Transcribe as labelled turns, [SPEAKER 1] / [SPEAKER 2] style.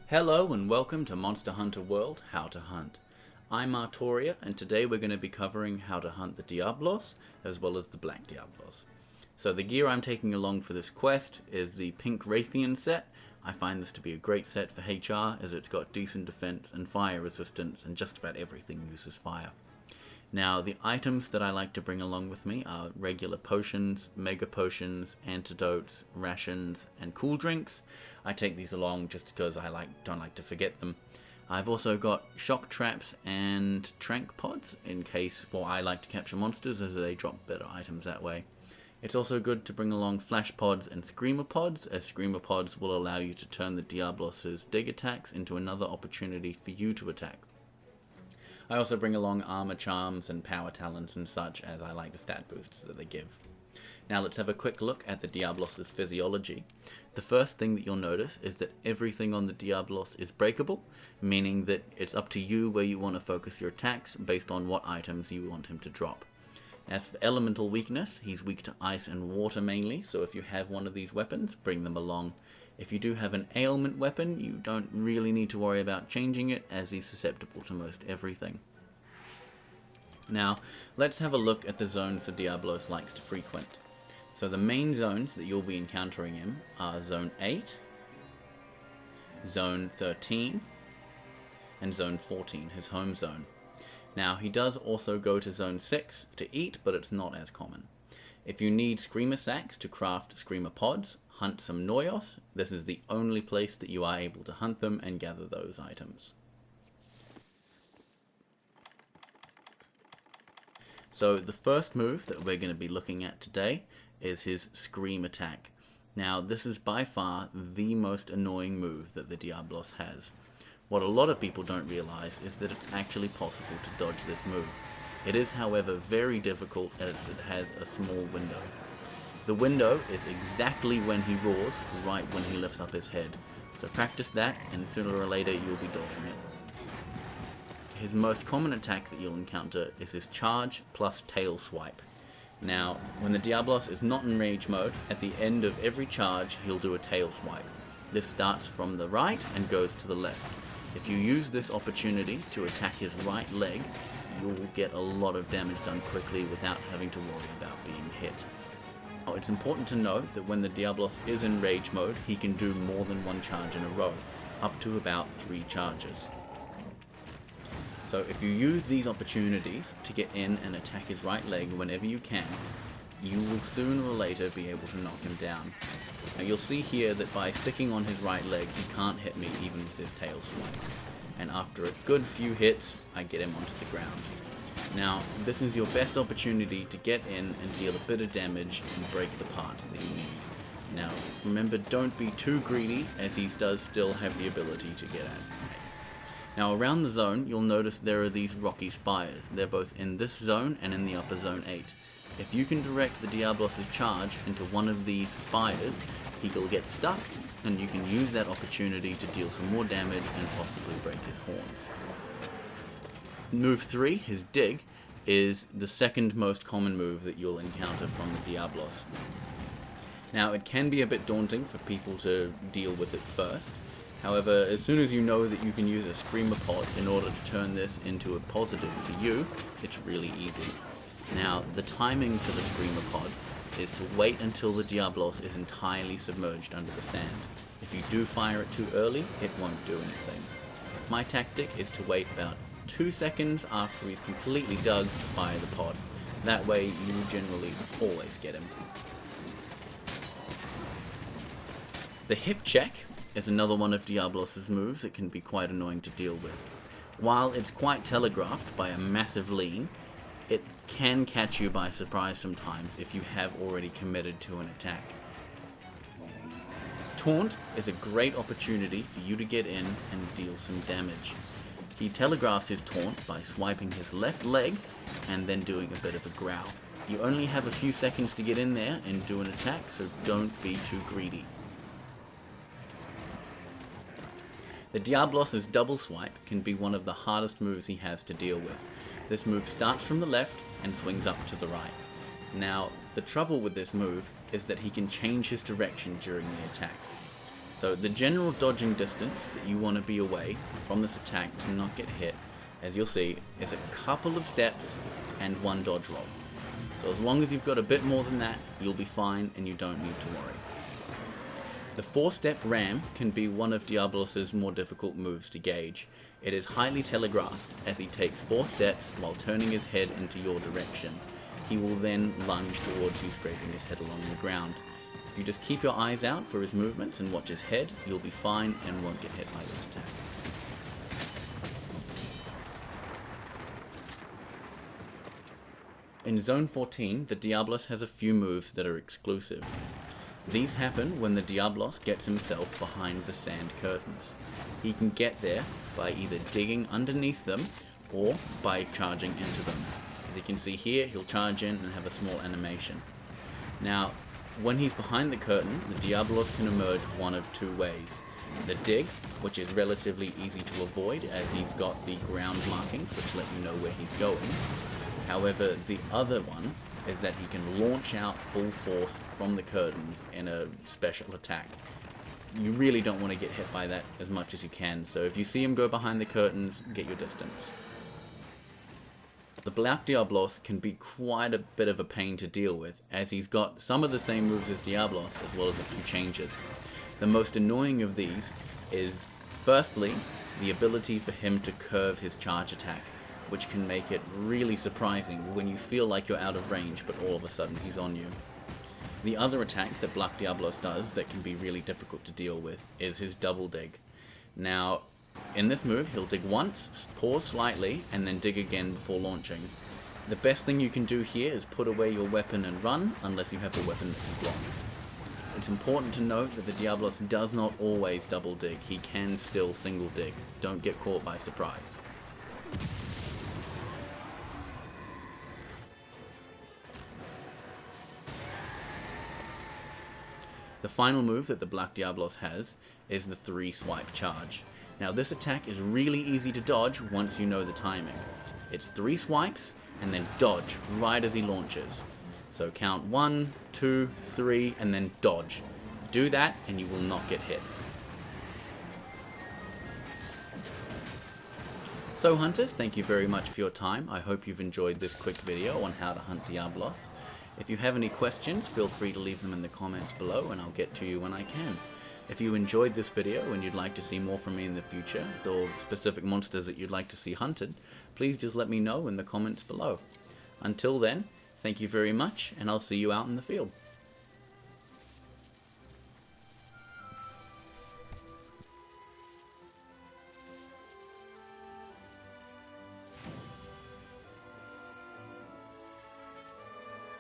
[SPEAKER 1] Hello and welcome to Monster Hunter World, How to Hunt. I'm Artoria and today we're going to be covering how to hunt the Diablos as well as the Black Diablos. So the gear I'm taking along for this quest is the pink Raytheon set. I find this to be a great set for HR as it's got decent defense and fire resistance and just about everything uses fire. Now the items that I like to bring along with me are regular potions, mega potions, antidotes, rations, and cool drinks. I take these along just because I don't like to forget them. I've also got shock traps and trank pods in case, well, I like to capture monsters as they drop better items that way. It's also good to bring along flash pods and screamer pods, as screamer pods will allow you to turn the Diablos' dig attacks into another opportunity for you to attack. I also bring along armor charms and power talents and such, as I like the stat boosts that they give. Now let's have a quick look at the Diablos' physiology. The first thing that you'll notice is that everything on the Diablos is breakable, meaning that it's up to you where you want to focus your attacks based on what items you want him to drop. As for elemental weakness, he's weak to ice and water mainly, so if you have one of these weapons, bring them along. If you do have an ailment weapon, you don't really need to worry about changing it, as he's susceptible to most everything. Now, let's have a look at the zones the Diablos likes to frequent. So the main zones that you'll be encountering him are Zone 8, Zone 13, and Zone 14, his home zone. Now, he does also go to Zone 6 to eat, but it's not as common. If you need Screamer Sacks to craft Screamer Pods, hunt some Noyos, this is the only place that you are able to hunt them and gather those items. So the first move that we're going to be looking at today is his Scream attack. Now this is by far the most annoying move that the Diablos has. What a lot of people don't realize is that it's actually possible to dodge this move. It is, however, very difficult as it has a small window. The window is exactly when he roars, right when he lifts up his head. So practice that and sooner or later you'll be dodging it. His most common attack that you'll encounter is his charge plus tail swipe. Now, when the Diablos is not in rage mode, at the end of every charge he'll do a tail swipe. This starts from the right and goes to the left. If you use this opportunity to attack his right leg, you'll get a lot of damage done quickly without having to worry about being hit. Now, it's important to note that when the Diablos is in rage mode, he can do more than one charge in a row, up to about 3 charges. So if you use these opportunities to get in and attack his right leg whenever you can, you will sooner or later be able to knock him down. Now you'll see here that by sticking on his right leg, he can't hit me even with his tail swipe. And after a good few hits, I get him onto the ground. Now, this is your best opportunity to get in and deal a bit of damage and break the parts that you need. Now, remember, don't be too greedy, as he does still have the ability to get at. Now around the zone, you'll notice there are these rocky spires. They're both in this zone and in the upper Zone 8. If you can direct the Diablos' charge into one of these spires, he'll get stuck, and you can use that opportunity to deal some more damage and possibly break his horns. Move 3, his dig, is the second most common move that you'll encounter from the Diablos. Now it can be a bit daunting for people to deal with it first. However, as soon as you know that you can use a Screamer Pod in order to turn this into a positive for you, it's really easy. Now, the timing for the Screamer Pod is to wait until the Diablos is entirely submerged under the sand. If you do fire it too early, it won't do anything. My tactic is to wait about 2 seconds after he's completely dug to fire the pod. That way, you generally always get him. The hip check is another one of Diablos' moves that can be quite annoying to deal with. While it's quite telegraphed by a massive lean, it can catch you by surprise sometimes if you have already committed to an attack. Taunt is a great opportunity for you to get in and deal some damage. He telegraphs his taunt by swiping his left leg and then doing a bit of a growl. You only have a few seconds to get in there and do an attack, so don't be too greedy. The Diablos' double swipe can be one of the hardest moves he has to deal with. This move starts from the left and swings up to the right. Now, the trouble with this move is that he can change his direction during the attack. So the general dodging distance that you want to be away from this attack to not get hit, as you'll see, is a couple of steps and one dodge roll. So as long as you've got a bit more than that, you'll be fine and you don't need to worry. The 4-step ram can be one of Diablos' more difficult moves to gauge. It is highly telegraphed, as he takes 4 steps while turning his head into your direction. He will then lunge towards you, scraping his head along the ground. If you just keep your eyes out for his movements and watch his head, you'll be fine and won't get hit by this attack. In Zone 14, the Diablos has a few moves that are exclusive. These happen when the Diablos gets himself behind the sand curtains. He can get there by either digging underneath them or by charging into them. As you can see here, he'll charge in and have a small animation. Now, when he's behind the curtain, the Diablos can emerge one of 2 ways. The dig, which is relatively easy to avoid as he's got the ground markings which let you know where he's going. However, the other one is that he can launch out full force from the curtains in a special attack. You really don't want to get hit by that as much as you can, so if you see him go behind the curtains, get your distance. The Black Diablos can be quite a bit of a pain to deal with, as he's got some of the same moves as Diablos as well as a few changes. The most annoying of these is, firstly, the ability for him to curve his charge attack, which can make it really surprising when you feel like you're out of range, but all of a sudden he's on you. The other attack that Black Diablos does that can be really difficult to deal with is his double dig. Now, in this move, he'll dig once, pause slightly, and then dig again before launching. The best thing you can do here is put away your weapon and run, unless you have a weapon that can block. It's important to note that the Diablos does not always double dig. He can still single dig. Don't get caught by surprise. The final move that the Black Diablos has is the 3-swipe charge. Now this attack is really easy to dodge once you know the timing. It's 3 swipes and then dodge right as he launches. So count 1, 2, 3 and then dodge. Do that and you will not get hit. So hunters, thank you very much for your time. I hope you've enjoyed this quick video on how to hunt Diablos. If you have any questions, feel free to leave them in the comments below and I'll get to you when I can. If you enjoyed this video and you'd like to see more from me in the future, or specific monsters that you'd like to see hunted, please just let me know in the comments below. Until then, thank you very much and I'll see you out in the field.